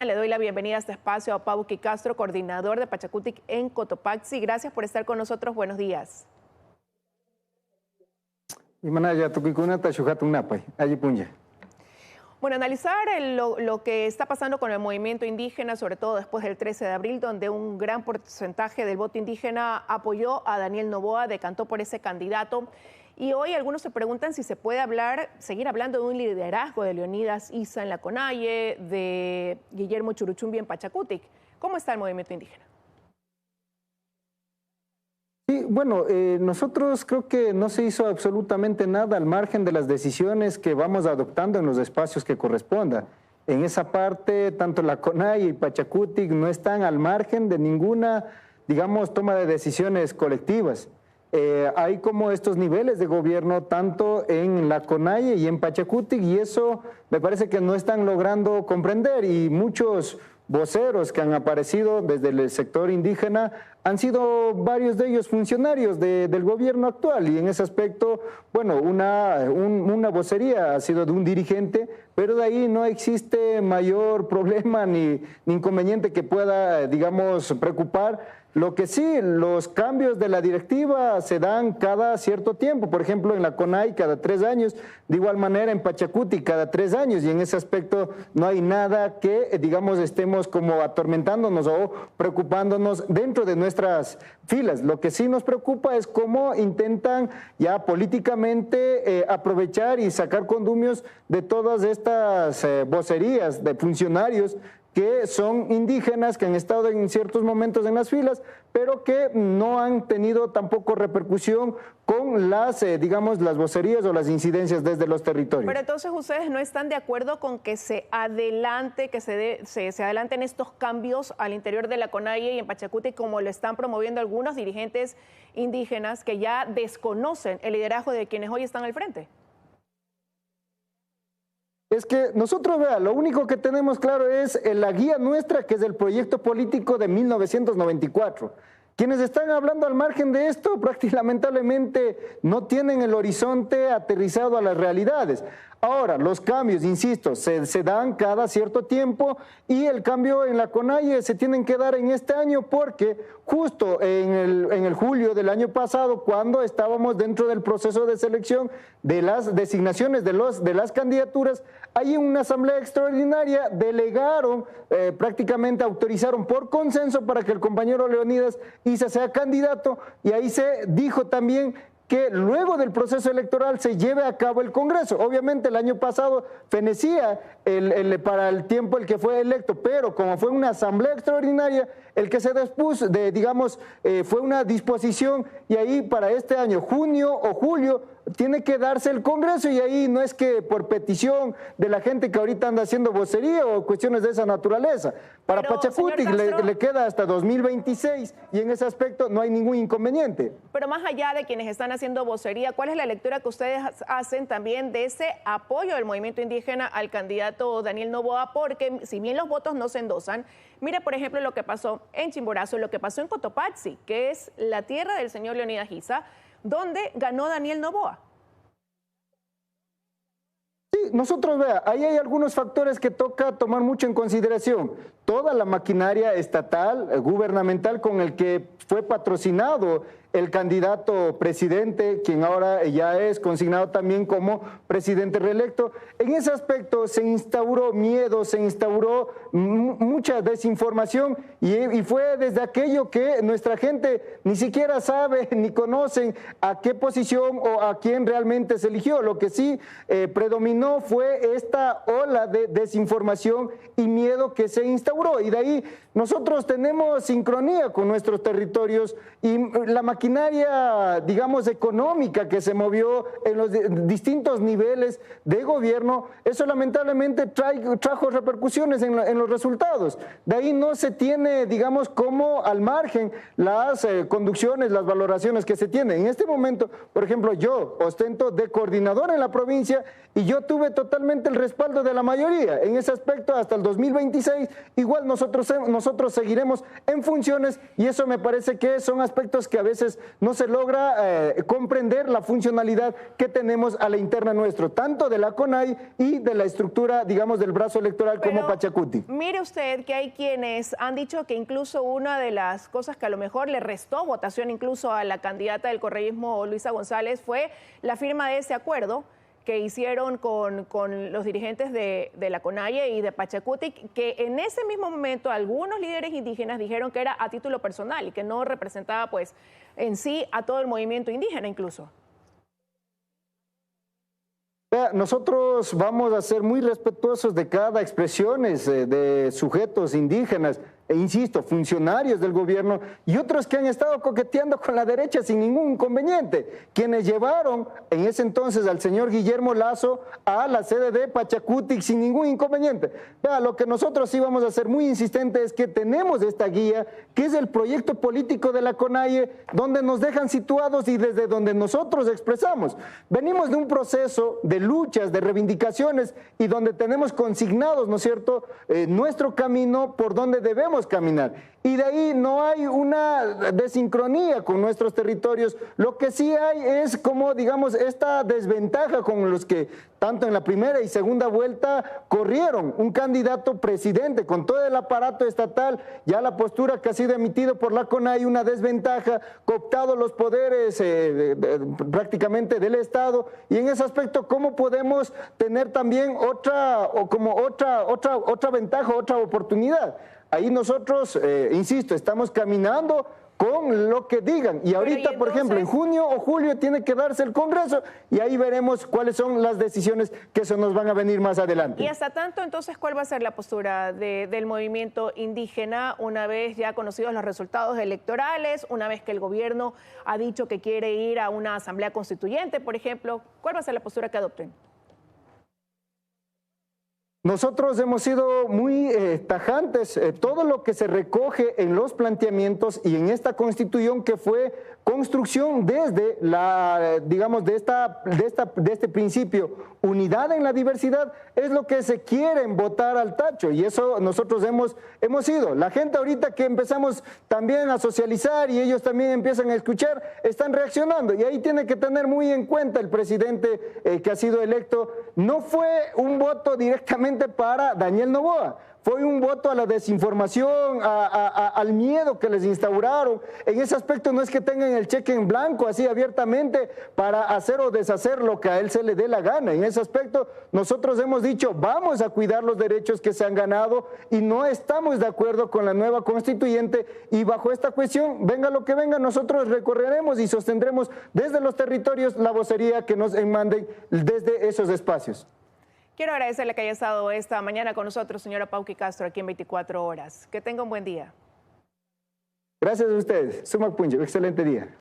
Le doy la bienvenida a este espacio a Pauqui Castro, coordinador de Pachacutic en Cotopaxi. Gracias por estar con nosotros. Buenos días. Bueno, analizar lo que está pasando con el movimiento indígena, sobre todo después del 13 de abril, donde un gran porcentaje del voto indígena apoyó a Daniel Noboa, decantó por ese candidato. Y hoy algunos se preguntan si se puede seguir hablando de un liderazgo de Leonidas Issa en la Conalle, de Guillermo Churuchumbi en Pachacutic. ¿Cómo está el movimiento indígena? Sí, bueno, nosotros creo que no se hizo absolutamente nada al margen de las decisiones que vamos adoptando en los espacios que corresponda. En esa parte, tanto la Conalle y Pachacutic no están al margen de ninguna, digamos, toma de decisiones colectivas. Hay como estos niveles de gobierno tanto en la Conalle y en Pachacutic, y eso me parece que no están logrando comprender, y muchos voceros que han aparecido desde el sector indígena han sido varios de ellos funcionarios del gobierno actual, y en ese aspecto, bueno, una vocería ha sido de un dirigente, pero de ahí no existe mayor problema ni inconveniente que pueda, digamos, preocupar. Lo que sí, los cambios de la directiva se dan cada cierto tiempo, por ejemplo en la CONAI cada 3 años, de igual manera en Pachacutic cada 3 años, y en ese aspecto no hay nada que, digamos, estemos como atormentándonos o preocupándonos dentro de nuestras filas. Lo que sí nos preocupa es cómo intentan ya políticamente aprovechar y sacar condumios de todas estas vocerías de funcionarios que son indígenas, que han estado en ciertos momentos en las filas, pero que no han tenido tampoco repercusión con las, digamos, las vocerías o las incidencias desde los territorios. Pero entonces ustedes no están de acuerdo con que se adelante, se adelanten estos cambios al interior de la Conalle y en Pachacutic, como lo están promoviendo algunos dirigentes indígenas que ya desconocen el liderazgo de quienes hoy están al frente. Es que nosotros, vea, lo único que tenemos claro es la guía nuestra, que es el proyecto político de 1994. Quienes están hablando al margen de esto, lamentablemente no tienen el horizonte aterrizado a las realidades. Ahora, los cambios, insisto, se dan cada cierto tiempo, y el cambio en la Conalle se tienen que dar en este año, porque justo en el julio del año pasado, cuando estábamos dentro del proceso de selección de las designaciones de las candidaturas, ahí en una asamblea extraordinaria delegaron, prácticamente autorizaron por consenso para que el compañero Leonidas Issa sea candidato, y ahí se dijo también que luego del proceso electoral se lleve a cabo el Congreso. Obviamente el año pasado fenecía para el tiempo el que fue electo, pero como fue una asamblea extraordinaria, el que se dispuso, digamos, fue una disposición, y ahí para este año, junio o julio, tiene que darse el Congreso, y ahí no es que por petición de la gente que ahorita anda haciendo vocería o cuestiones de esa naturaleza. Para Pachacutic le queda hasta 2026, y en ese aspecto no hay ningún inconveniente. Pero más allá de quienes están haciendo vocería, ¿cuál es la lectura que ustedes hacen también de ese apoyo del movimiento indígena al candidato Daniel Noboa? Porque si bien los votos no se endosan, mire por ejemplo lo que pasó en Chimborazo, lo que pasó en Cotopaxi, que es la tierra del señor Leonidas Issa, donde ganó Daniel Noboa. Sí, nosotros, vea, ahí hay algunos factores que toca tomar mucho en consideración. Toda la maquinaria estatal, gubernamental, con el que fue patrocinado el candidato presidente, quien ahora ya es consignado también como presidente reelecto. En ese aspecto se instauró miedo, se instauró mucha desinformación, y fue desde aquello que nuestra gente ni siquiera sabe ni conocen a qué posición o a quién realmente se eligió. Lo que sí predominó fue esta ola de desinformación y miedo que se instauró, y de ahí nosotros tenemos sincronía con nuestros territorios, y la maquinaria, digamos, económica que se movió en los distintos niveles de gobierno, eso lamentablemente trajo repercusiones en los resultados. De ahí no se tiene, digamos, como al margen las conducciones, las valoraciones que se tienen. En este momento, por ejemplo, yo ostento de coordinador en la provincia, y yo tuve totalmente el respaldo de la mayoría. En ese aspecto, hasta el 2026, igual nosotros seguiremos en funciones, y eso me parece que son aspectos que a veces veces no se logra comprender la funcionalidad que tenemos a la interna nuestro, tanto de la CONAIE y de la estructura, digamos, del brazo electoral como Pachacuti. Mire usted que hay quienes han dicho que incluso una de las cosas que a lo mejor le restó votación incluso a la candidata del correísmo, Luisa González, fue la firma de ese acuerdo que hicieron con los dirigentes de la CONAIE y de Pachacuti, que en ese mismo momento algunos líderes indígenas dijeron que era a título personal y que no representaba pues en sí a todo el movimiento indígena incluso. Nosotros vamos a ser muy respetuosos de cada expresión de sujetos indígenas, e insisto, funcionarios del gobierno y otros que han estado coqueteando con la derecha sin ningún inconveniente, quienes llevaron en ese entonces al señor Guillermo Lasso a la sede de Pachacuti sin ningún inconveniente. Lo que nosotros sí vamos a ser muy insistentes es que tenemos esta guía, que es el proyecto político de la CONAIE, donde nos dejan situados y desde donde nosotros expresamos. Venimos de un proceso de luchas, de reivindicaciones y donde tenemos consignados, ¿no es cierto?, nuestro camino por donde debemos caminar. Y de ahí no hay una desincronía con nuestros territorios. Lo que sí hay es como, digamos, esta desventaja con los que tanto en la primera y segunda vuelta corrieron un candidato presidente con todo el aparato estatal, ya la postura que ha sido emitido por la CONAIE, una desventaja, cooptado los poderes prácticamente del Estado, y en ese aspecto, ¿cómo podemos tener también otra ventaja, otra oportunidad? Ahí nosotros, insisto, estamos caminando con lo que digan. Y ahorita, por ejemplo, en junio o julio tiene que darse el Congreso y ahí veremos cuáles son las decisiones que se nos van a venir más adelante. Y hasta tanto, entonces, ¿cuál va a ser la postura del movimiento indígena una vez ya conocidos los resultados electorales, una vez que el gobierno ha dicho que quiere ir a una asamblea constituyente, por ejemplo? ¿Cuál va a ser la postura que adopten? Nosotros hemos sido muy tajantes. Todo lo que se recoge en los planteamientos y en esta constitución que fue construcción desde la, digamos, de este principio, unidad en la diversidad, es lo que se quieren votar al tacho, y eso nosotros hemos ido. La gente ahorita que empezamos también a socializar y ellos también empiezan a escuchar, están reaccionando, y ahí tiene que tener muy en cuenta el presidente que ha sido electo. No fue un voto directamente para Daniel Noboa, fue un voto a la desinformación, al miedo que les instauraron. En ese aspecto no es que tengan el cheque en blanco así abiertamente para hacer o deshacer lo que a él se le dé la gana. En ese aspecto nosotros hemos dicho, vamos a cuidar los derechos que se han ganado y no estamos de acuerdo con la nueva constituyente, y bajo esta cuestión, venga lo que venga, nosotros recorreremos y sostendremos desde los territorios la vocería que nos manden desde esos espacios. Quiero agradecerle que haya estado esta mañana con nosotros, señora Pauqui Castro, aquí en 24 horas. Que tenga un buen día. Gracias a ustedes. Sumac Punjo, excelente día.